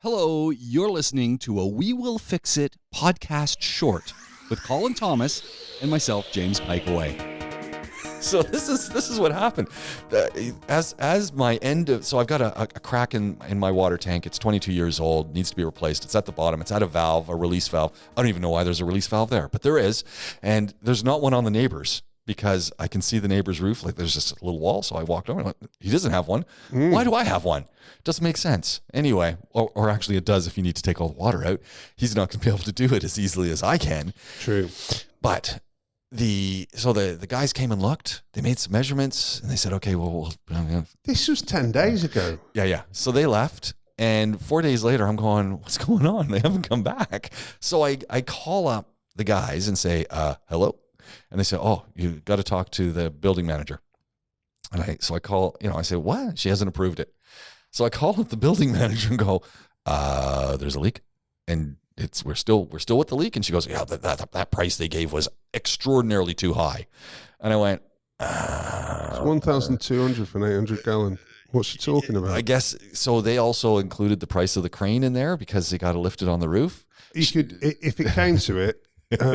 Hello, you're listening to a We Will Fix It podcast short with Colin Thomas and myself, James Pikeway. So this is what happened. As my end of, so I've got a crack in my water tank. It's 22 years old, needs to be replaced. It's at the bottom. It's at a valve, a release valve. I don't even know why there's a release valve there, but there is. And there's not one on the neighbor's, because I can see the neighbor's roof. Like there's just a little wall. So I walked over and went, he doesn't have one. Why do I have one? Doesn't make sense. Anyway, or actually it does if you need to take all the water out. He's not going to be able to do it as easily as I can. True. But the guys came and looked. They made some measurements and they said, okay, well. This was 10 days ago. Yeah. So they left. And 4 days later, I'm going, what's going on? They haven't come back. So I call up the guys and say, hello. And they say, oh, you got to talk to the building manager. And I call, I say, what? She hasn't approved it. So I call up the building manager and go, there's a leak. And we're still with the leak. And she goes, yeah, that price they gave was extraordinarily too high. And I went, it's 1,200 for an 800 gallon. What's she talking about? I guess, so they also included the price of the crane in there because they got to lift it on the roof. You could, if it came to it,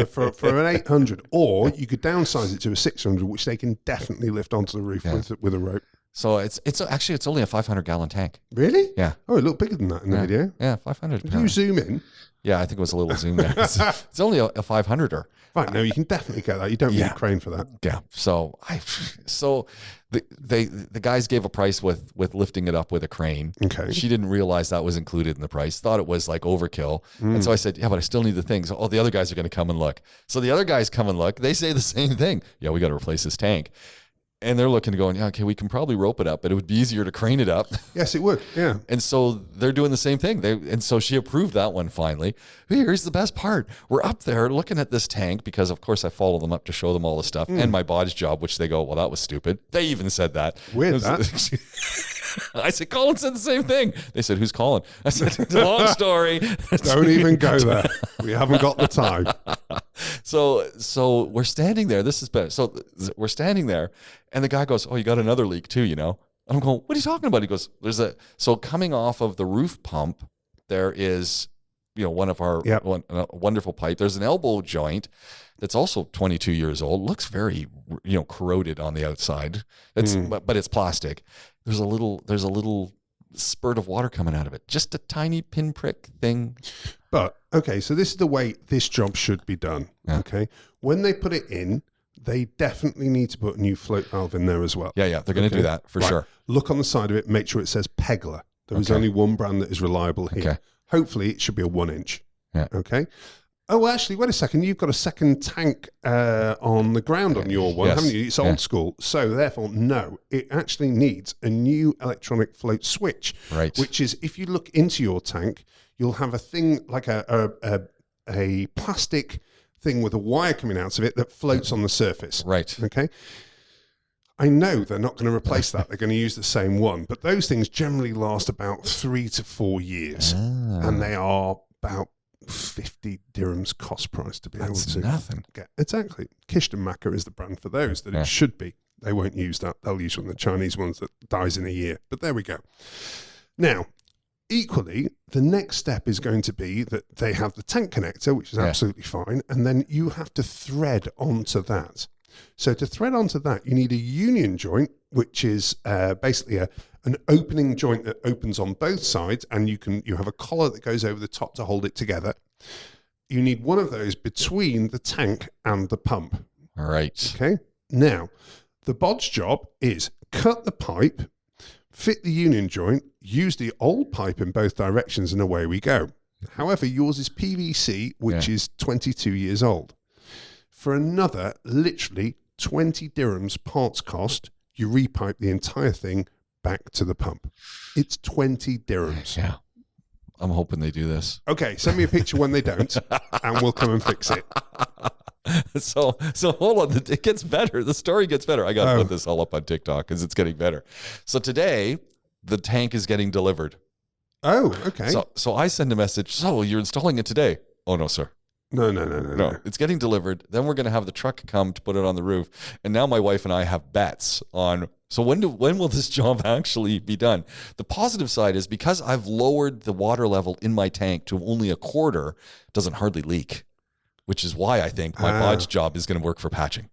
for an 800, or you could downsize it to a 600, which they can definitely lift onto the roof with a rope. So it's only a 500 gallon tank. Really? Yeah. Oh, it looked bigger than that in the video. Yeah, 500. Did you zoom in? Yeah, I think it was a little zoom there. It's only a 500er. Right, no, you can definitely get that. You don't need a crane for that. Yeah. So the guys gave a price with lifting it up with a crane. Okay. She didn't realize that was included in the price. Thought it was like overkill. And so I said, yeah, but I still need the thing. So, the other guys are going to come and look. So the other guys come and look. They say the same thing. Yeah, we got to replace this tank. And they're looking, going, yeah, okay, we can probably rope it up, but it would be easier to crane it up. Yes, it would. Yeah. And so they're doing the same thing. And so she approved that one finally. Here's the best part. We're up there looking at this tank because, of course, I follow them up to show them all the stuff and my body's job, which they go, well, that was stupid. They even said that. Weird, I said, Colin said the same thing. They said, who's Colin? I said, it's a long story. Don't even go there. We haven't got the time. So we're standing there. This is better. So we're standing there, and the guy goes, oh, you got another leak too, I'm going, what are you talking about? He goes, so coming off of the roof pump, there is, one of our wonderful pipe. There's an elbow joint that's also 22 years old. Looks very, corroded on the outside. But it's plastic. There's a little spurt of water coming out of it. Just a tiny pinprick thing. But, okay, so this is the way this job should be done, okay? When they put it in, they definitely need to put a new float valve in there as well. Yeah, they're going to do that for sure. Look on the side of it, make sure it says Pegler. There is only one brand that is reliable here. Okay. Hopefully, it should be a 1 inch. Yeah. Okay. Oh, actually, wait a second. You've got a second tank on the ground on your one, haven't you? It's old school. So, therefore, no, it actually needs a new electronic float switch. Right. Which is, if you look into your tank, you'll have a thing like a plastic thing with a wire coming out of it that floats on the surface. Right. Okay. I know they're not going to replace that. They're going to use the same one. But those things generally last about 3 to 4 years. And they are about 50 dirhams cost price to be able to nothing. Get. Exactly. Kishta Makkah is the brand for those that it should be. They won't use that. They'll use one of the Chinese ones that dies in a year. But there we go. Now, equally, the next step is going to be that they have the tank connector, which is absolutely fine, and then you have to thread onto that. So to thread onto that, you need a union joint, which is basically an opening joint that opens on both sides, and you have a collar that goes over the top to hold it together. You need one of those between the tank and the pump. All right. Okay. Now, the bod's job is cut the pipe, fit the union joint, use the old pipe in both directions, and away we go. However, yours is PVC, which is 22 years old. For another, literally 20 dirhams parts cost, you repipe the entire thing back to the pump. It's 20 dirhams. Yeah. I'm hoping they do this. Okay, send me a picture when they don't, and we'll come and fix it. So hold on. It gets better. The story gets better. I got to put this all up on TikTok because it's getting better. So today, the tank is getting delivered. Oh, okay. So I send a message. So you're installing it today? Oh, no, sir. No. It's getting delivered. Then we're going to have the truck come to put it on the roof. And now my wife and I have bets on So when will this job actually be done? The positive side is because I've lowered the water level in my tank to only a quarter, it doesn't hardly leak, which is why I think my bodge job is going to work for patching.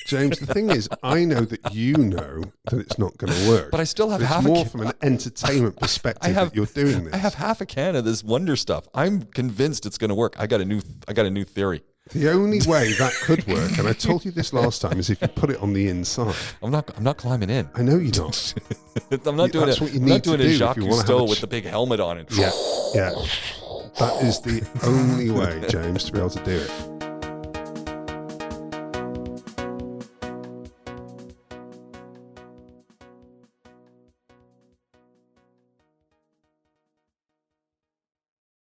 James, the thing is, I know that you know that it's not going to work. But I still have it's half more from an entertainment perspective that you're doing this. I have half a can of this wonder stuff. I'm convinced it's going to work. I got a new theory. The only way that could work, and I told you this last time, is if you put it on the inside. I'm not climbing in. I know you're not. I'm not doing That's it. what you I'm need not doing to a do Jacques if you want to Cousteau have with the big helmet on it. Yeah. That is the only way, James, to be able to do it.